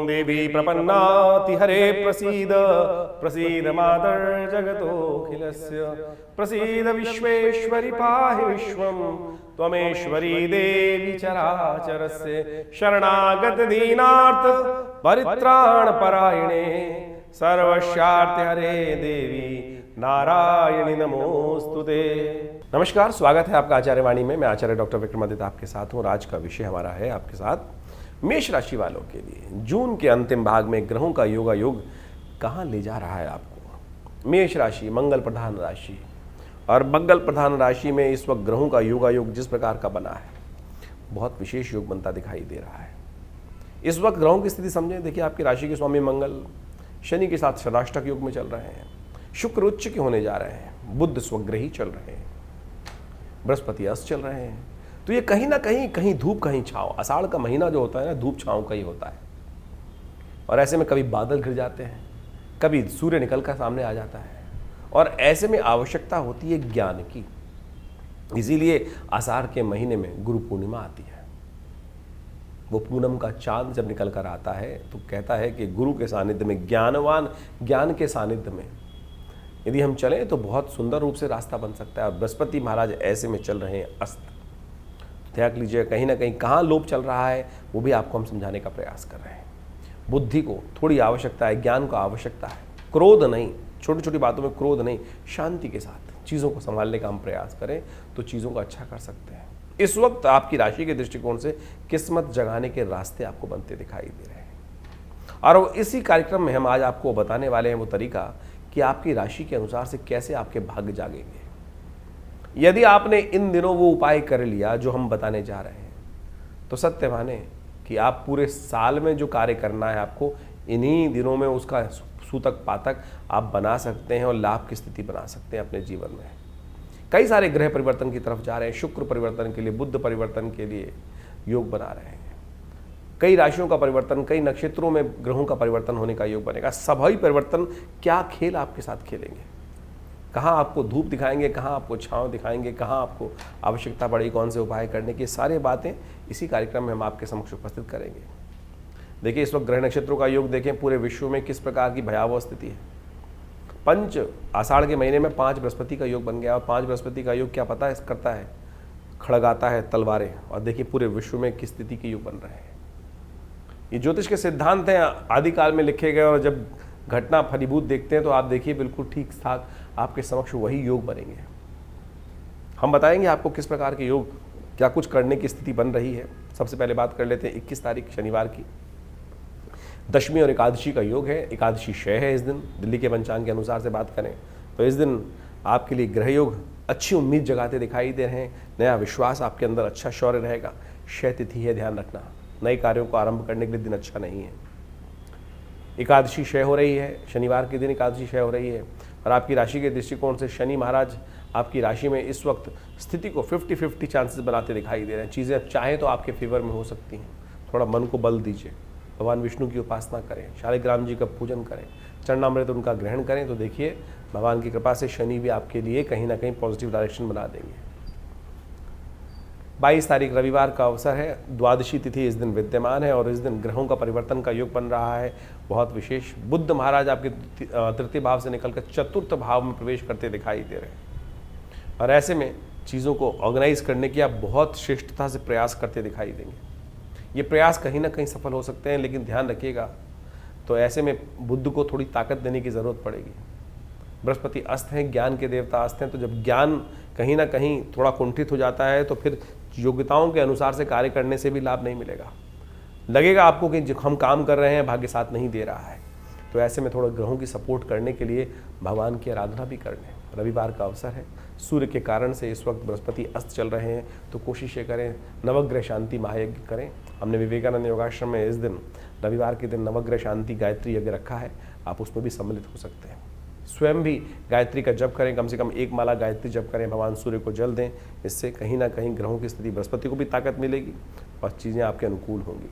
देवी प्रपन्नाति हरे प्रसीद प्रसीद मातर् जगतोऽखिलस्य प्रसीद विश्वेश्वरि पाहि विश्वं त्वमेश्वरी देवी चराचरस्य शरणागत दीनार्थ परित्राण परायणे सर्वस्यार्थ हरे देवी नारायणी नमोस्तुते। नमस्कार, स्वागत है आपका आचार्य वाणी में। मैं आचार्य डॉक्टर विक्रमादित्य आपके साथ हूँ और आज का विषय हमारा है आपके साथ मेष राशि वालों के लिए जून के अंतिम भाग में ग्रहों का योगायोग कहाँ ले जा रहा है आपको। मेष राशि मंगल प्रधान राशि और मंगल प्रधान राशि में इस वक्त ग्रहों का योगायोग जिस प्रकार का बना है बहुत विशेष योग बनता दिखाई दे रहा है। इस वक्त ग्रहों की स्थिति समझें। देखिए, आपकी राशि के स्वामी मंगल शनि के साथ षडाष्टक योग में चल रहे हैं, शुक्र उच्च के होने जा रहे हैं, बुध स्वग्रही चल रहे हैं, बृहस्पति अस्त चल रहे हैं। तो ये कहीं ना कहीं धूप कहीं छांव, आषाढ़ का महीना जो होता है ना धूप छांव का ही होता है। और ऐसे में कभी बादल घिर जाते हैं, कभी सूर्य निकल कर सामने आ जाता है और ऐसे में आवश्यकता होती है ज्ञान की। इसीलिए आषाढ़ के महीने में गुरु पूर्णिमा आती है। वो पूनम का चांद जब निकल कर आता है तो कहता है कि गुरु के सानिध्य में, ज्ञानवान ज्ञान के सानिध्य में यदि हम चलें तो बहुत सुंदर रूप से रास्ता बन सकता है। और बृहस्पति महाराज ऐसे में चल रहे हैं अस्त। त्याग लीजिए, कहीं ना कहीं कहाँ लोभ चल रहा है वो भी आपको हम समझाने का प्रयास कर रहे हैं। बुद्धि को थोड़ी आवश्यकता है, ज्ञान को आवश्यकता है, क्रोध नहीं, छोटी छोटी बातों में क्रोध नहीं, शांति के साथ चीज़ों को संभालने का हम प्रयास करें तो चीज़ों को अच्छा कर सकते हैं। इस वक्त आपकी राशि के दृष्टिकोण से किस्मत जगाने के रास्ते आपको बनते दिखाई दे रहे हैं और इसी कार्यक्रम में हम आज आपको बताने वाले हैं वो तरीका कि आपकी राशि के अनुसार से कैसे आपके भाग्य जागेंगे। यदि आपने इन दिनों वो उपाय कर लिया जो हम बताने जा रहे हैं तो सत्य माने कि आप पूरे साल में जो कार्य करना है आपको इन्हीं दिनों में उसका सूतक पातक आप बना सकते हैं और लाभ की स्थिति बना सकते हैं अपने जीवन में। कई सारे ग्रह परिवर्तन की तरफ जा रहे हैं। शुक्र परिवर्तन के लिए, बुध परिवर्तन के लिए योग बना रहे हैं। कई राशियों का परिवर्तन, कई नक्षत्रों में ग्रहों का परिवर्तन होने का योग बनेगा। सभी परिवर्तन क्या खेल आपके साथ खेलेंगे, कहाँ आपको धूप दिखाएंगे, कहाँ आपको छांव दिखाएंगे, कहाँ आपको आवश्यकता पड़ेगी कौन से उपाय करने की, सारी बातें इसी कार्यक्रम में हम आपके समक्ष उपस्थित करेंगे। देखिए, इस वक्त ग्रह नक्षत्रों का योग देखें, पूरे विश्व में किस प्रकार की भयावह स्थिति है। पंच आषाढ़ के महीने में 5 बृहस्पति का योग बन गया और 5 बृहस्पति का योग क्या पता है करता है, खड़गाता है तलवारें। और देखिए पूरे विश्व में किस स्थिति के योग बन रहे हैं। ये ज्योतिष के सिद्धांत हैं, आदिकाल में लिखे गए और जब घटना फलीभूत देखते हैं तो आप देखिए बिल्कुल ठीक ठाक आपके समक्ष वही योग बनेंगे। हम बताएंगे आपको किस प्रकार के योग क्या कुछ करने की स्थिति बन रही है। सबसे पहले बात कर लेते हैं 21 तारीख शनिवार की, दशमी और एकादशी का योग है। एकादशी क्षय है इस दिन, दिल्ली के पंचांग के अनुसार से बात करें तो इस दिन आपके लिए ग्रह योग अच्छी उम्मीद जगाते दिखाई दे रहे हैं। नया विश्वास आपके अंदर, अच्छा शौर्य रहेगा। क्षय तिथि है, ध्यान रखना, नए कार्यों को आरंभ करने के लिए दिन अच्छा नहीं है। एकादशी क्षय हो रही है, शनिवार के दिन एकादशी क्षय हो रही है और आपकी राशि के दृष्टिकोण से शनि महाराज आपकी राशि में इस वक्त स्थिति को 50-50 चांसेस बनाते दिखाई दे रहे हैं। चीज़ें चाहें तो आपके फेवर में हो सकती हैं। थोड़ा मन को बल दीजिए, भगवान विष्णु की उपासना करें, शालिग्राम जी का पूजन करें, चरणामृत उनका ग्रहण करें तो देखिए भगवान की कृपा से शनि भी आपके लिए कहीं ना कहीं पॉजिटिव डायरेक्शन बना देंगे। 22 तारीख रविवार का अवसर है, द्वादशी तिथि इस दिन विद्यमान है और इस दिन ग्रहों का परिवर्तन का योग बन रहा है बहुत विशेष। बुध महाराज आपके तृतीय भाव से निकलकर चतुर्थ भाव में प्रवेश करते दिखाई दे रहे हैं और ऐसे में चीज़ों को ऑर्गेनाइज करने की आप बहुत श्रेष्ठता से प्रयास करते दिखाई देंगे। ये प्रयास कहीं ना कहीं सफल हो सकते हैं, लेकिन ध्यान रखिएगा तो ऐसे में बुद्ध को थोड़ी ताकत देने की ज़रूरत पड़ेगी। बृहस्पति अस्त हैं, ज्ञान के देवता अस्त हैं, तो जब ज्ञान कहीं ना कहीं थोड़ा कुंठित हो जाता है तो फिर योग्यताओं के अनुसार से कार्य करने से भी लाभ नहीं मिलेगा। लगेगा आपको कि हम काम कर रहे हैं, भाग्य साथ नहीं दे रहा है। तो ऐसे में थोड़ा ग्रहों की सपोर्ट करने के लिए भगवान की आराधना भी कर लें। रविवार का अवसर है, सूर्य के कारण से इस वक्त बृहस्पति अस्त चल रहे हैं तो कोशिशें करें, नवग्रह शांति महायज्ञ करें। हमने विवेकानंद योगाश्रम में इस दिन रविवार के दिन नवग्रह शांति गायत्री यज्ञ रखा है, आप उसमें भी सम्मिलित हो सकते हैं। स्वयं भी गायत्री का जप करें, कम से कम 1 माला गायत्री जप करें, भगवान सूर्य को जल दें। इससे कहीं ना कहीं ग्रहों की स्थिति, बृहस्पति को भी ताकत मिलेगी और चीज़ें आपके अनुकूल होंगी।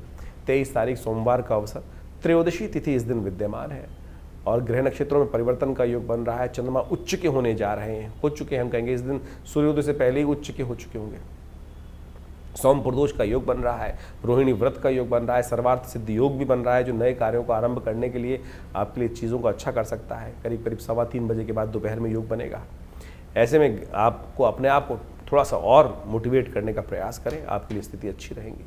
23 तारीख सोमवार का अवसर, त्रयोदशी तिथि इस दिन विद्यमान है और ग्रह नक्षत्रों में परिवर्तन का योग बन रहा है। चंद्रमा उच्च के होने जा रहे हैं, हो चुके हैं, हम कहेंगे इस दिन सूर्योदय से पहले ही उच्च के हो चुके होंगे। सोम प्रदोष का योग बन रहा है, रोहिणी व्रत का योग बन रहा है, सर्वार्थ सिद्धि योग भी बन रहा है, जो नए कार्यों को आरंभ करने के लिए आपके लिए चीज़ों को अच्छा कर सकता है। करीब करीब 3:15 बजे के बाद दोपहर में योग बनेगा। ऐसे में आपको अपने आप को थोड़ा सा और मोटिवेट करने का प्रयास करें, आपके लिए स्थिति अच्छी रहेगी।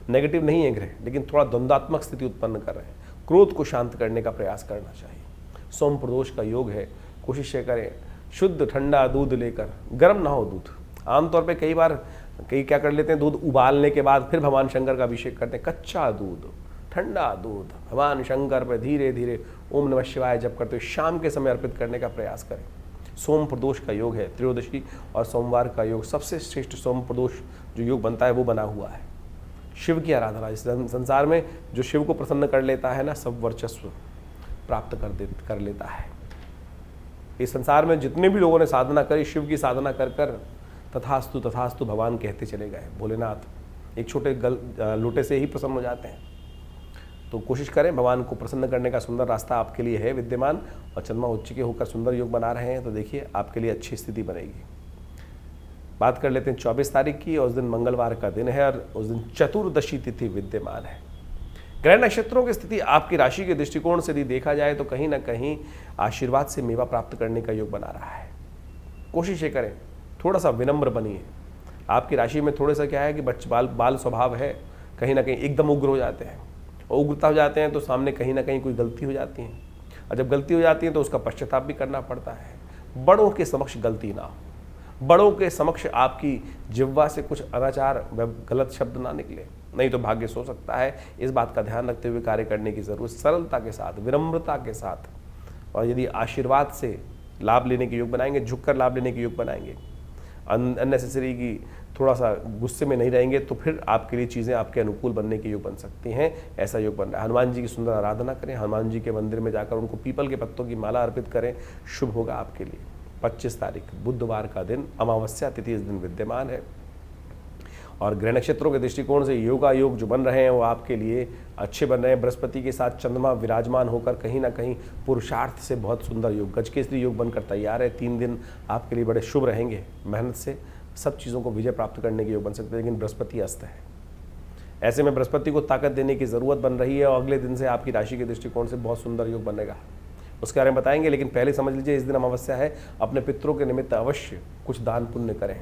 नेगेटिव नहीं है ग्रह, लेकिन थोड़ा द्वंद्वात्मक स्थिति उत्पन्न कर रहे हैं। क्रोध को शांत करने का प्रयास करना चाहिए। सोम प्रदोष का योग है, कोशिश करें शुद्ध ठंडा दूध लेकर, गर्म ना हो दूध। आमतौर पे कई क्या कर लेते हैं, दूध उबालने के बाद फिर भगवान शंकर का अभिषेक करते हैं। कच्चा दूध, ठंडा दूध भगवान शंकर पर धीरे धीरे ओम नमः शिवाय जप करते हुए शाम के समय अर्पित करने का प्रयास करें। सोम प्रदोष का योग है, त्रयोदशी और सोमवार का योग, सबसे श्रेष्ठ सोम प्रदोष जो योग बनता है वो बना हुआ है। शिव की आराधना, इस संसार में जो शिव को प्रसन्न कर लेता है ना, सब वर्चस्व प्राप्त कर लेता है। इस संसार में जितने भी लोगों ने साधना करी, शिव की साधना कर कर तथास्तु तथास्तु भगवान कहते चले गए। भोलेनाथ एक छोटे लोटे से ही प्रसन्न हो जाते हैं। तो कोशिश करें, भगवान को प्रसन्न करने का सुंदर रास्ता आपके लिए है विद्यमान, और चंद्रमा उच्च के होकर सुंदर योग बना रहे हैं, तो देखिए आपके लिए अच्छी स्थिति बनेगी। बात कर लेते हैं 24 तारीख की, और उस दिन मंगलवार का दिन है, और उस दिन चतुर्दशी तिथि विद्यमान है। ग्रह नक्षत्रों की स्थिति आपकी राशि के दृष्टिकोण से यदि देखा जाए तो कहीं ना कहीं आशीर्वाद से मेवा प्राप्त करने का योग बना रहा है। कोशिश ये करें, थोड़ा सा विनम्र बनिए। आपकी राशि में थोड़ा सा क्या है कि बाल स्वभाव है, कहीं ना कहीं एकदम उग्र हो जाते हैं, और उग्रता हो जाते हैं तो सामने कहीं ना कहीं कोई गलती हो जाती है, और जब गलती हो जाती है तो उसका पश्चाताप भी करना पड़ता है। बड़ों के समक्ष गलती ना हो, बड़ों के समक्ष आपकी जिह्वा से कुछ अनाचार व गलत शब्द ना निकले, नहीं तो भाग्य सो सकता है। इस बात का ध्यान रखते हुए कार्य करने की जरूरत, सरलता के साथ, विनम्रता के साथ, और यदि आशीर्वाद से लाभ लेने के योग बनाएंगे, झुककर लाभ लेने के योग बनाएंगे, अननेसेसरी की थोड़ा सा गुस्से में नहीं रहेंगे, तो फिर आपके लिए चीज़ें आपके अनुकूल बनने के योग बन सकती हैं। ऐसा योग बन रहा है। हनुमान जी की सुंदर आराधना करें, हनुमान जी के मंदिर में जाकर उनको पीपल के पत्तों की माला अर्पित करें, शुभ होगा आपके लिए। 25 तारीख बुधवार का दिन, अमावस्या तिथि इस दिन विद्यमान है, और ग्रह नक्षत्रों के दृष्टिकोण से योगा योग जो बन रहे हैं वो आपके लिए अच्छे बन रहे हैं। बृहस्पति के साथ चंद्रमा विराजमान होकर कहीं ना कहीं पुरुषार्थ से बहुत सुंदर योग, गजकेसरी योग बनकर तैयार है। 3 दिन आपके लिए बड़े शुभ रहेंगे। मेहनत से सब चीज़ों को विजय प्राप्त करने के योग बन सकते हैं, लेकिन बृहस्पति अस्त है। ऐसे में बृहस्पति को ताकत देने की ज़रूरत बन रही है, और अगले दिन से आपकी राशि के दृष्टिकोण से बहुत सुंदर योग बनेगा, उसके बारे में बताएंगे। लेकिन पहले समझ लीजिए, इस दिन अमावस्या है, अपने पितरों के निमित्त अवश्य कुछ दान पुण्य करें।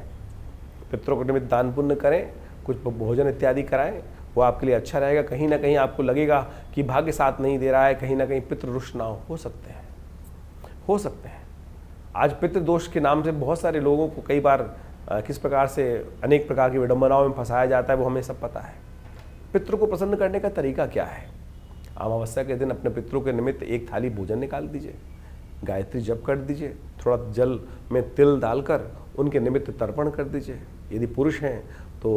पितरों के निमित्त दान पुण्य करें, कुछ भोजन इत्यादि कराएं, वो आपके लिए अच्छा रहेगा। कहीं ना कहीं आपको लगेगा कि भाग्य साथ नहीं दे रहा है, कहीं ना कहीं पितृ रुष्ट ना हो सकते हैं। आज पितृ दोष के नाम से बहुत सारे लोगों को कई बार किस प्रकार से अनेक प्रकार की विडंबनाओं में फंसाया जाता है, वो हमें सब पता है। पितृ को प्रसन्न करने का तरीका क्या है? अमावस्या के दिन अपने पितरों के निमित्त एक थाली भोजन निकाल दीजिए, गायत्री जप कर दीजिए, थोड़ा जल में तिल डालकर उनके निमित्त तर्पण कर दीजिए। यदि पुरुष हैं तो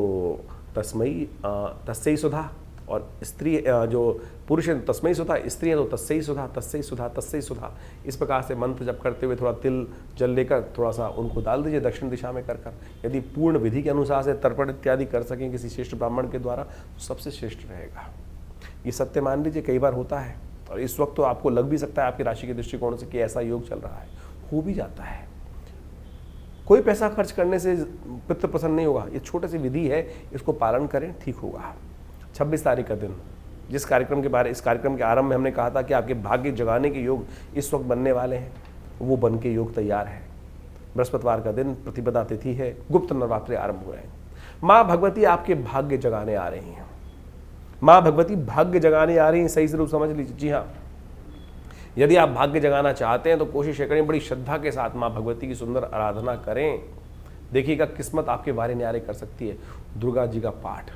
तस्मै सुधा, और स्त्री जो पुरुष है तस्मै सुधा, स्त्री है तो तस्मै सुधा, तस्मै सुधा, तस्मै सुधा। इस प्रकार से मंत्र जप करते हुए थोड़ा तिल जल लेकर थोड़ा सा उनको डाल दीजिए दक्षिण दिशा में कर। यदि पूर्ण विधि के अनुसार से तर्पण इत्यादि कर सकें किसी श्रेष्ठ ब्राह्मण के द्वारा, तो सबसे श्रेष्ठ रहेगा। ये सत्य मान लीजिए, कई बार होता है, और इस वक्त तो आपको लग भी सकता है आपकी राशि के दृष्टिकोण से कि ऐसा योग चल रहा है, हो भी जाता है। कोई पैसा खर्च करने से पितृ प्रसन्न नहीं होगा, ये छोटी सी विधि है, इसको पालन करें, ठीक होगा। 26 तारीख का दिन, इस कार्यक्रम के आरंभ में हमने कहा था कि आपके भाग्य जगाने के योग इस वक्त बनने वाले हैं, वो बन के योग तैयार है। बृहस्पतिवार का दिन, प्रतिपदा तिथि है, गुप्त नवरात्रि आरंभ हुए हैं। माँ भगवती आपके भाग्य जगाने आ रही हैं। माँ भगवती भाग्य जगाने आ रही हैं, सही से रूप समझ लीजिए। जी हाँ, यदि आप भाग्य जगाना चाहते हैं तो कोशिश करें, बड़ी श्रद्धा के साथ माँ भगवती की सुंदर आराधना करें। देखिएगा किस्मत आपके वारे न्यारे कर सकती है। दुर्गा जी का पाठ,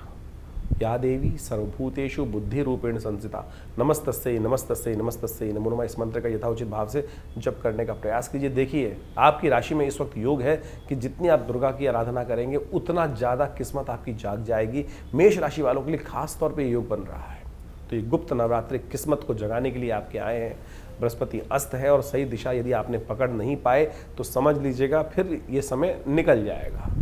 या देवी सर्वभूतेषु बुद्धि रूपेण संस्थिता, नमस्तस्यै नमस्तस्यै नमस्तस्यै नमो नमः, इस मंत्र का यथाउचित भाव से जप करने का प्रयास कीजिए। देखिए आपकी राशि में इस वक्त योग है कि जितनी आप दुर्गा की आराधना करेंगे उतना ज़्यादा किस्मत आपकी जाग जाएगी। मेष राशि वालों के लिए खास तौर पर योग बन रहा है। तो ये गुप्त नवरात्रि किस्मत को जगाने के लिए आपके आए हैं। बृहस्पति अस्त है, और सही दिशा यदि आपने पकड़ नहीं पाए तो समझ लीजिएगा फिर ये समय निकल जाएगा।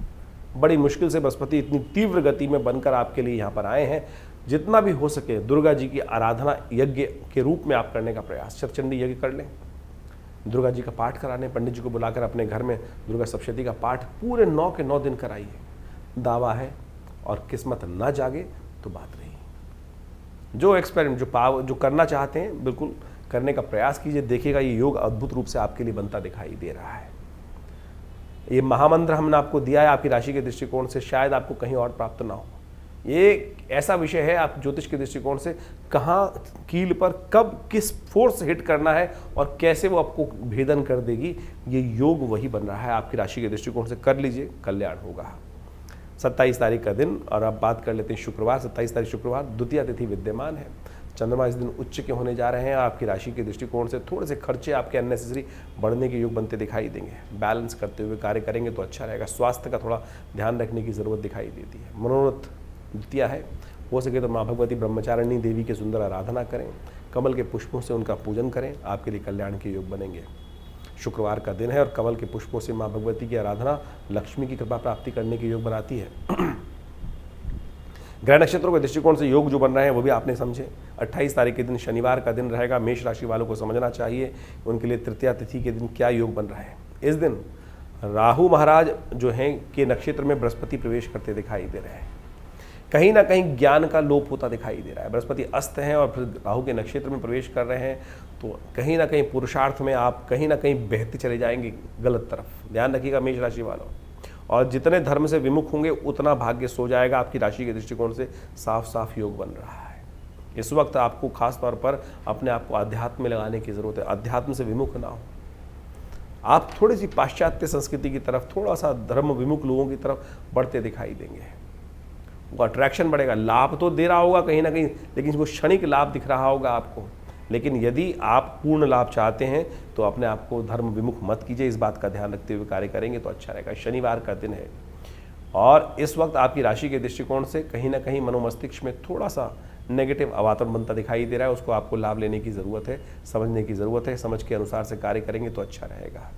बड़ी मुश्किल से बृहस्पति इतनी तीव्र गति में बनकर आपके लिए यहाँ पर आए हैं। जितना भी हो सके दुर्गा जी की आराधना यज्ञ के रूप में आप करने का प्रयास, चतचंडी यज्ञ कर लें, दुर्गा जी का पाठ कराने, पंडित जी को बुलाकर अपने घर में दुर्गा सप्तशती का पाठ पूरे 9 के 9 दिन कराइए। दावा है और किस्मत ना जागे तो बात रही। जो एक्सपेरिमेंट जो करना चाहते हैं बिल्कुल करने का प्रयास कीजिए, देखिएगा ये योग अद्भुत रूप से आपके लिए बनता दिखाई दे रहा है। ये महामंत्र हमने आपको दिया है आपकी राशि के दृष्टिकोण से, शायद आपको कहीं और प्राप्त ना हो। ये ऐसा विषय है आप ज्योतिष के दृष्टिकोण से कहाँ कील पर कब किस फोर्स हिट करना है और कैसे वो आपको भेदन कर देगी, ये योग वही बन रहा है आपकी राशि के दृष्टिकोण से। कर लीजिए, कल्याण होगा। 27 तारीख का दिन, और अब बात कर लेते हैं शुक्रवार। 27 तारीख शुक्रवार, द्वितीय तिथि विद्यमान है। चंद्रमा इस दिन उच्च के होने जा रहे हैं। आपकी राशि के दृष्टिकोण से थोड़े से खर्चे आपके अननेसेसरी बढ़ने के योग बनते दिखाई देंगे। बैलेंस करते हुए कार्य करेंगे तो अच्छा रहेगा। स्वास्थ्य का थोड़ा ध्यान रखने की ज़रूरत दिखाई देती है। मनोरथ द्वितीय है, हो सके तो माँ भगवती ब्रह्मचारिणी देवी की सुंदर आराधना करें, कमल के पुष्पों से उनका पूजन करें, आपके लिए कल्याण के योग बनेंगे। शुक्रवार का दिन है और कमल के पुष्पों से माँ भगवती की आराधना लक्ष्मी की कृपा प्राप्ति करने के योग बनाती है। ग्रह नक्षत्रों के दृष्टिकोण से योग जो बन रहे हैं वो भी आपने समझे। 28 तारीख के दिन शनिवार का दिन रहेगा। मेष राशि वालों को समझना चाहिए उनके लिए तृतीया तिथि के दिन क्या योग बन रहा है। इस दिन राहु महाराज जो हैं के नक्षत्र में बृहस्पति प्रवेश करते दिखाई दे रहे हैं। कहीं ना कहीं ज्ञान का लोप होता दिखाई दे रहा है। बृहस्पति अस्त हैं और फिर राहु के नक्षत्र में प्रवेश कर रहे हैं, तो कहीं ना कहीं पुरुषार्थ में आप कहीं ना कहीं बहते चले जाएंगे गलत तरफ। ध्यान रखिएगा मेष राशि वालों। और जितने धर्म से विमुख होंगे उतना भाग्य सो जाएगा। आपकी राशि के दृष्टिकोण से साफ साफ योग बन रहा है। इस वक्त आपको खास तौर पर अपने आप को अध्यात्म में लगाने की जरूरत है। अध्यात्म से विमुख ना हो। आप थोड़ी सी पाश्चात्य संस्कृति की तरफ, थोड़ा सा धर्म विमुख लोगों की तरफ बढ़ते दिखाई देंगे। वो अट्रैक्शन बढ़ेगा। लाभ तो दे रहा होगा कहीं ना कहीं, लेकिन वो क्षणिक लाभ दिख रहा होगा आपको। लेकिन यदि आप पूर्ण लाभ चाहते हैं तो अपने आप को धर्म विमुख मत कीजिए। इस बात का ध्यान रखते हुए कार्य करेंगे तो अच्छा रहेगा। शनिवार का दिन है और इस वक्त आपकी राशि के दृष्टिकोण से कहीं ना कहीं मनोमस्तिष्क में थोड़ा सा नेगेटिव अवातरण बनता दिखाई दे रहा है। उसको आपको लाभ लेने की ज़रूरत है, समझने की ज़रूरत है। समझ के अनुसार से कार्य करेंगे तो अच्छा रहेगा।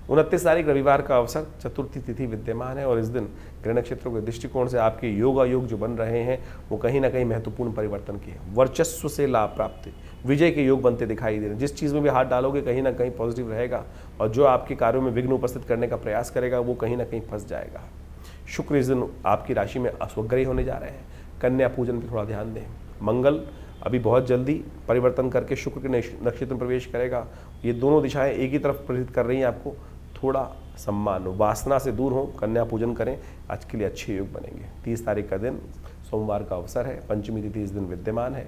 29 तारीख रविवार का अवसर, चतुर्थी तिथि विद्यमान है और इस दिन ग्रह नक्षत्रों के दृष्टिकोण से आपके योगायोग जो बन रहे हैं वो कहीं ना कहीं महत्वपूर्ण परिवर्तन के हैं। वर्चस्व से लाभ प्राप्ति, विजय के योग बनते दिखाई दे रहे हैं। जिस चीज़ में भी हाथ डालोगे कहीं ना कहीं पॉजिटिव रहेगा और जो आपके कार्यों में विघ्न उपस्थित करने का प्रयास करेगा वो कहीं ना कहीं फंस जाएगा। शुक्र इस दिन आपकी राशि में अश्वग्रही होने जा रहे हैं। कन्या पूजन पर थोड़ा ध्यान दें। मंगल अभी बहुत जल्दी परिवर्तन करके शुक्र के नक्षत्र में प्रवेश करेगा। ये दोनों दिशाएं एक ही तरफ प्रेरित कर रही हैं आपको। थोड़ा सम्मान, वासना से दूर हो, कन्या पूजन करें, आज के लिए अच्छे योग बनेंगे। 30 तारीख का दिन सोमवार का अवसर है। पंचमी तिथि इस दिन विद्यमान है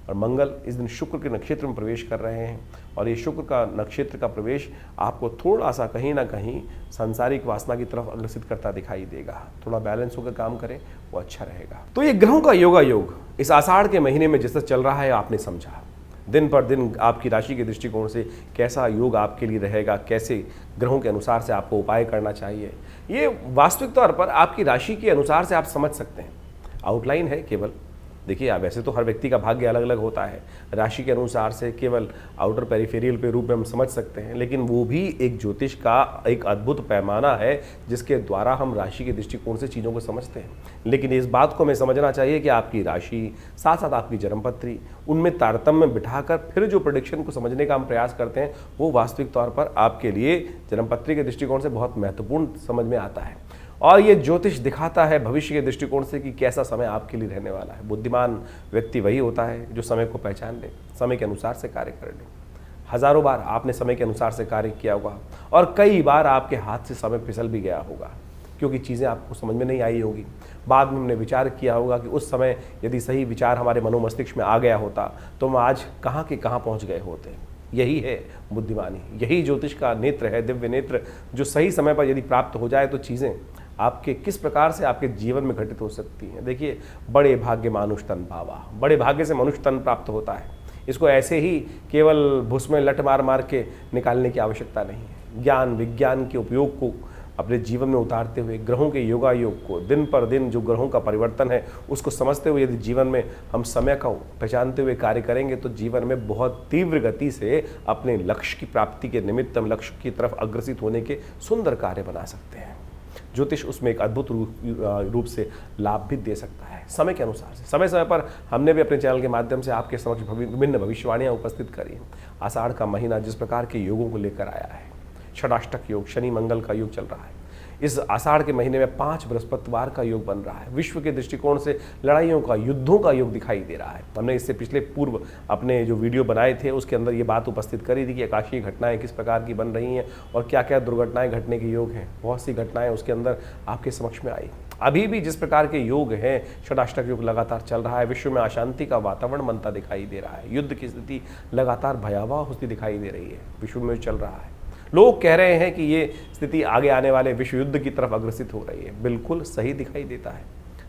और मंगल इस दिन शुक्र के नक्षत्र में प्रवेश कर रहे हैं और ये शुक्र का नक्षत्र का प्रवेश आपको थोड़ा सा कहीं ना कहीं सांसारिक वासना की तरफ अग्रसित करता दिखाई देगा। थोड़ा बैलेंस होकर काम करें, वो अच्छा रहेगा। तो ये ग्रहों का योगायोग इस आषाढ़ के महीने में जिस तरह चल रहा है आपने समझा। दिन पर दिन आपकी राशि के दृष्टिकोण से कैसा योग आपके लिए रहेगा, कैसे ग्रहों के अनुसार से आपको उपाय करना चाहिए, ये वास्तविक तौर पर आपकी राशि के अनुसार से आप समझ सकते हैं। आउटलाइन है केवल। देखिए वैसे तो हर व्यक्ति का भाग्य अलग अलग होता है। राशि के अनुसार से केवल आउटर पेरिफेरियल पे रूप में हम समझ सकते हैं, लेकिन वो भी एक ज्योतिष का एक अद्भुत पैमाना है जिसके द्वारा हम राशि के दृष्टिकोण से चीज़ों को समझते हैं। लेकिन इस बात को हमें समझना चाहिए कि आपकी राशि साथ साथ आपकी जन्मपत्री, उनमें तारतम्य बिठाकर फिर जो प्रेडिक्शन को समझने का हम प्रयास करते हैं वो वास्तविक तौर पर आपके लिए जन्मपत्री के दृष्टिकोण से बहुत महत्वपूर्ण समझ में आता है। और ये ज्योतिष दिखाता है भविष्य के दृष्टिकोण से कि कैसा समय आपके लिए रहने वाला है। बुद्धिमान व्यक्ति वही होता है जो समय को पहचान ले, समय के अनुसार से कार्य कर ले। हजारों बार आपने समय के अनुसार से कार्य किया होगा और कई बार आपके हाथ से समय फिसल भी गया होगा क्योंकि चीज़ें आपको समझ में नहीं आई होगी। बाद में हमने विचार किया होगा कि उस समय यदि सही विचार हमारे मनोमस्तिष्क में आ गया होता तो हम आज कहाँ के कहाँ पहुँच गए होते। यही है बुद्धिमानी, यही ज्योतिष का नेत्र है, दिव्य नेत्र, जो सही समय पर यदि प्राप्त हो जाए तो चीज़ें आपके किस प्रकार से आपके जीवन में घटित हो सकती हैं। देखिए, बड़े भाग्य मानुष तन पावा, बड़े भाग्य से मनुष्य तन प्राप्त होता है। इसको ऐसे ही केवल भूस में लट मार मार के निकालने की आवश्यकता नहीं है। ज्ञान विज्ञान के उपयोग को अपने जीवन में उतारते हुए, ग्रहों के योगायोग को, दिन पर दिन जो ग्रहों का परिवर्तन है उसको समझते हुए यदि जीवन में हम समय का पहचानते हुए कार्य करेंगे तो जीवन में बहुत तीव्र गति से अपने लक्ष्य की प्राप्ति के निमित्त हम लक्ष्य की तरफ अग्रसित होने के सुंदर कार्य बना सकते हैं। ज्योतिष उसमें एक अद्भुत रूप से लाभ भी दे सकता है समय के अनुसार से। समय समय पर हमने भी अपने चैनल के माध्यम से आपके समक्ष विभिन्न भविष्यवाणियाँ उपस्थित करी हैं। आषाढ़ का महीना जिस प्रकार के योगों को लेकर आया है, षडाष्टक योग, शनि मंगल का योग चल रहा है, इस आषाढ़ के महीने में 5 बृहस्पतिवार का योग बन रहा है। विश्व के दृष्टिकोण से लड़ाइयों का, युद्धों का योग दिखाई दे रहा है। हमने इससे पिछले पूर्व अपने जो वीडियो बनाए थे उसके अंदर ये बात उपस्थित करी थी कि आकाशीय घटनाएं किस प्रकार की बन रही हैं और क्या क्या दुर्घटनाएं घटने के योग हैं। बहुत सी घटनाएं उसके अंदर आपके समक्ष में आई। अभी भी जिस प्रकार के योग हैं, षडाष्टक योग लगातार चल रहा है, विश्व में अशांति का वातावरण बनता दिखाई दे रहा है, युद्ध की स्थिति लगातार भयावह होती दिखाई दे रही है, विश्व में चल रहा है। लोग कह रहे हैं कि ये स्थिति आगे आने वाले विश्व युद्ध की तरफ अग्रसित हो रही है। बिल्कुल सही दिखाई देता है,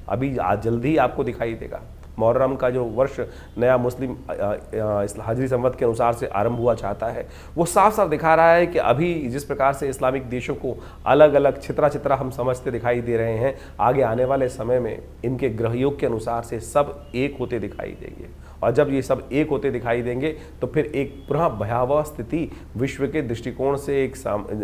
अभी आज जल्दी ही आपको दिखाई देगा। मुहर्रम का जो वर्ष नया मुस्लिम हिजरी संवत के अनुसार से आरंभ हुआ चाहता है, वो साफ साफ दिखा रहा है कि अभी जिस प्रकार से इस्लामिक देशों को अलग अलग छितरा छितरा हम समझते दिखाई दे रहे हैं, आगे आने वाले समय में इनके ग्रहयोग के अनुसार से सब एक होते दिखाई देंगे। और जब ये सब एक होते दिखाई देंगे तो फिर एक पुनः भयावह स्थिति विश्व के दृष्टिकोण से, एक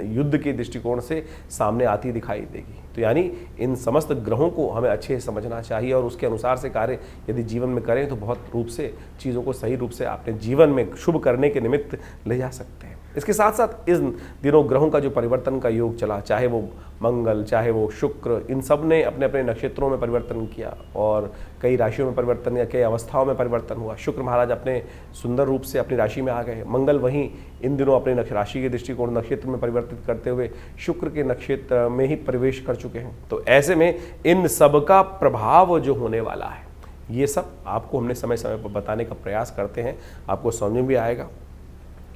युद्ध के दृष्टिकोण से सामने आती दिखाई देगी। तो यानी इन समस्त ग्रहों को हमें अच्छे से समझना चाहिए और उसके अनुसार से कार्य यदि जीवन में करें तो बहुत रूप से चीज़ों को सही रूप से अपने जीवन में शुभ करने के निमित्त ले जा सकते हैं। इसके साथ साथ इन दिनों ग्रहों का जो परिवर्तन का योग चला, चाहे वो मंगल, चाहे वो शुक्र, इन सब ने अपने अपने नक्षत्रों में परिवर्तन किया और कई राशियों में परिवर्तन या कई अवस्थाओं में परिवर्तन हुआ। शुक्र महाराज अपने सुंदर रूप से अपनी राशि में आ गए। मंगल वहीं इन दिनों अपने राशि के दृष्टिकोण नक्षत्र में परिवर्तित करते हुए शुक्र के नक्षत्र में ही प्रवेश कर चुके हैं। तो ऐसे में इन सब का प्रभाव जो होने वाला है, ये सब आपको हमने समय समय पर बताने का प्रयास करते हैं, आपको समझ में भी आएगा।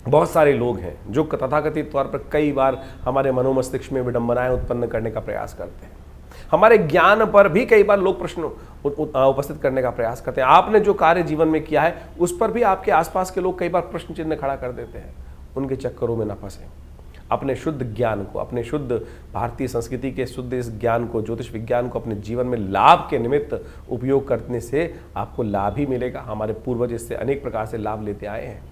बहुत सारे लोग हैं जो तथाकथित तौर पर कई बार हमारे मनोमस्तिष्क में विडंबनाएं उत्पन्न करने का प्रयास करते हैं, हमारे ज्ञान पर भी कई बार लोग प्रश्न उपस्थित करने का प्रयास करते हैं। आपने जो कार्य जीवन में किया है उस पर भी आपके आसपास के लोग कई बार प्रश्न चिन्ह खड़ा कर देते हैं। उनके चक्करों में न फंसे, अपने शुद्ध ज्ञान को, अपने शुद्ध भारतीय संस्कृति के शुद्ध इस ज्ञान को, ज्योतिष विज्ञान को अपने जीवन में लाभ के निमित्त उपयोग करने से आपको लाभ ही मिलेगा। हमारे पूर्वज इससे अनेक प्रकार से लाभ लेते आए हैं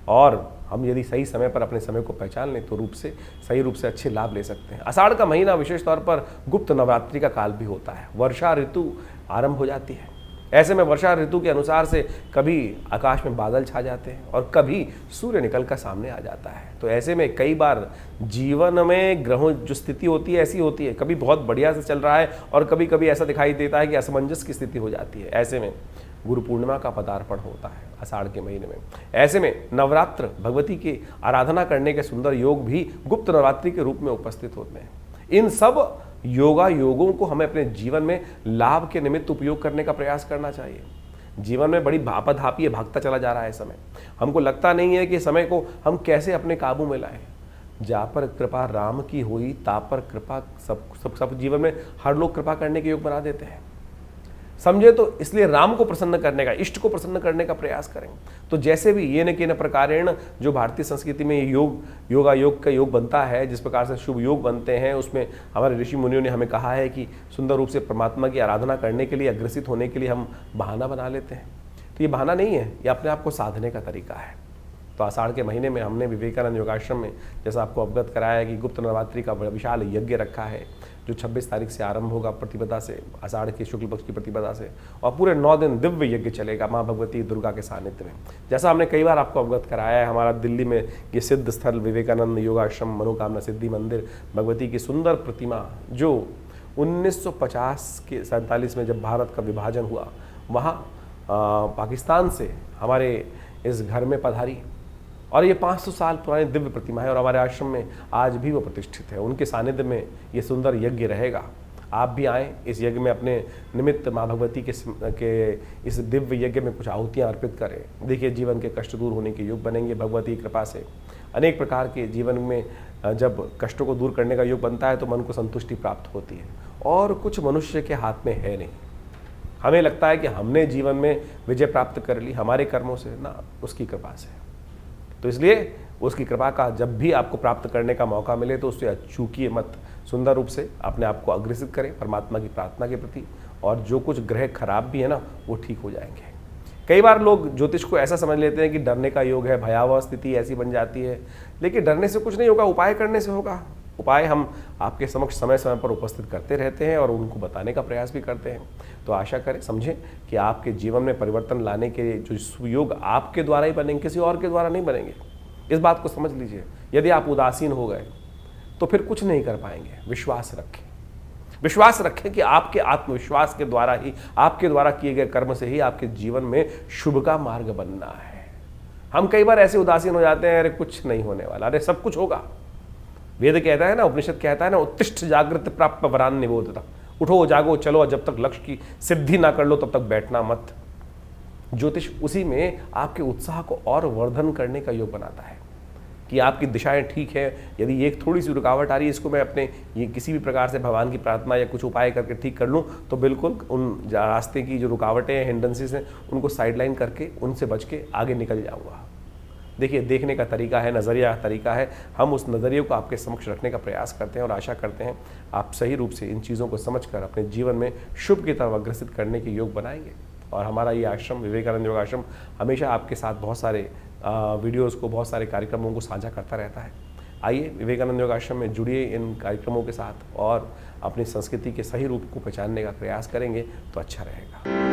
और हम यदि सही समय पर अपने समय को पहचान लें तो सही रूप से अच्छे लाभ ले सकते हैं। आषाढ़ का महीना विशेष तौर पर गुप्त नवरात्रि का काल भी होता है। वर्षा ऋतु आरंभ हो जाती है। ऐसे में वर्षा ऋतु के अनुसार से कभी आकाश में बादल छा जाते हैं और कभी सूर्य निकल कर सामने आ जाता है। तो ऐसे में कई बार जीवन में ग्रहों जो स्थिति होती है ऐसी होती है, कभी बहुत बढ़िया से चल रहा है और कभी कभी ऐसा दिखाई देता है कि असमंजस की स्थिति हो जाती है। ऐसे में गुरु पूर्णिमा का पदार्पण होता है आषाढ़ के महीने में। ऐसे में नवरात्र, भगवती की आराधना करने के सुंदर योग भी गुप्त नवरात्रि के रूप में उपस्थित होते हैं। इन सब योगों को हमें अपने जीवन में लाभ के निमित्त उपयोग करने का प्रयास करना चाहिए। जीवन में बड़ी भापाधापी भागता चला जा रहा है समय। हमको लगता नहीं है कि समय को हम कैसे अपने काबू में लाएं। जा पर कृपा राम की हुई, ता पर कृपा सब जीवन में हर लोग कृपा करने के योग बना देते हैं, समझे। तो इसलिए राम को प्रसन्न करने का, इष्ट को प्रसन्न करने का प्रयास करें। तो जैसे भी ये न के न प्रकारेण जो भारतीय संस्कृति में योग का योग बनता है, जिस प्रकार से शुभ योग बनते हैं, उसमें हमारे ऋषि मुनियों ने हमें कहा है कि सुंदर रूप से परमात्मा की आराधना करने के लिए, अग्रसित होने के लिए हम बहाना बना लेते हैं। तो ये बहाना नहीं है, ये अपने आप को साधने का तरीका है। तो आषाढ़ के महीने में हमने विवेकानंद योगाश्रम में जैसा आपको अवगत कराया है कि गुप्त नवरात्रि का विशाल यज्ञ रखा है जो 26 तारीख से आरंभ होगा प्रतिपदा से, आषाढ़ के शुक्ल पक्ष की प्रतिपदा से, और पूरे 9 दिन दिव्य यज्ञ चलेगा माँ भगवती दुर्गा के सानिध्य में। जैसा हमने कई बार आपको अवगत कराया है, हमारा दिल्ली में ये सिद्ध स्थल विवेकानंद योगाश्रम मनोकामना सिद्धि मंदिर, भगवती की सुंदर प्रतिमा जो 1950 के 47 में जब भारत का विभाजन हुआ, वहाँ पाकिस्तान से हमारे इस घर में पधारी और ये 500 साल पुरानी दिव्य प्रतिमा है और हमारे आश्रम में आज भी वो प्रतिष्ठित है। उनके सानिध्य में ये सुंदर यज्ञ रहेगा। आप भी आएँ इस यज्ञ में, अपने निमित्त माँ भगवती के इस दिव्य यज्ञ में कुछ आहुतियाँ अर्पित करें। देखिए जीवन के कष्ट दूर होने के योग बनेंगे भगवती की कृपा से। अनेक प्रकार के जीवन में जब कष्टों को दूर करने का योग बनता है तो मन को संतुष्टि प्राप्त होती है और कुछ मनुष्य के हाथ में है नहीं। हमें लगता है कि हमने जीवन में विजय प्राप्त कर ली हमारे कर्मों से, ना, उसकी कृपा से। तो इसलिए उसकी कृपा का जब भी आपको प्राप्त करने का मौका मिले तो उससे अचूकिए मत, सुंदर रूप से अपने आप को अग्रसित करें परमात्मा की प्रार्थना के प्रति, और जो कुछ ग्रह खराब भी है ना वो ठीक हो जाएंगे। कई बार लोग ज्योतिष को ऐसा समझ लेते हैं कि डरने का योग है, भयावह स्थिति ऐसी बन जाती है, लेकिन डरने से कुछ नहीं होगा, उपाय करने से होगा। उपाय हम आपके समक्ष समय समय पर उपस्थित करते रहते हैं और उनको बताने का प्रयास भी करते हैं। तो आशा करें, समझें कि आपके जीवन में परिवर्तन लाने के जो सुयोग आपके द्वारा ही बनेंगे, किसी और के द्वारा नहीं बनेंगे। इस बात को समझ लीजिए। यदि आप उदासीन हो गए तो फिर कुछ नहीं कर पाएंगे। विश्वास रखें, विश्वास रखें कि आपके आत्मविश्वास के द्वारा ही, आपके द्वारा किए गए कर्म से ही आपके जीवन में शुभ का मार्ग बनना है। हम कई बार ऐसे उदासीन हो जाते हैं, अरे कुछ नहीं होने वाला, अरे सब कुछ होगा। वेद कहता है ना, उपनिषद कहता है ना, उत्तिष्ठ जागृत प्राप्त वरान निबोधता। उठो जागो चलो, जब तक लक्ष्य की सिद्धि ना कर लो तब तक बैठना मत। ज्योतिष उसी में आपके उत्साह को और वर्धन करने का योग बनाता है कि आपकी दिशाएं ठीक है। यदि एक थोड़ी सी रुकावट आ रही है, इसको मैं अपने ये किसी भी प्रकार से भगवान की प्रार्थना या कुछ उपाय करके ठीक कर लूँ, तो बिल्कुल उन रास्ते की जो रुकावटें हैं, हिंड्रेंसेस हैं, उनको साइडलाइन करके उनसे बच के आगे निकल जाऊँगा। देखिए, देखने का तरीका है, नज़रिया का तरीका है। हम उस नज़रिए को आपके समक्ष रखने का प्रयास करते हैं और आशा करते हैं आप सही रूप से इन चीज़ों को समझकर अपने जीवन में शुभ की तरफ अग्रसित करने के योग बनाएंगे। और हमारा ये आश्रम, विवेकानंद योग आश्रम, हमेशा आपके साथ बहुत सारे वीडियोज़ को, बहुत सारे कार्यक्रमों को साझा करता रहता है। आइए विवेकानंद योग आश्रम में जुड़िए इन कार्यक्रमों के साथ और अपनी संस्कृति के सही रूप को पहचानने का प्रयास करेंगे तो अच्छा रहेगा।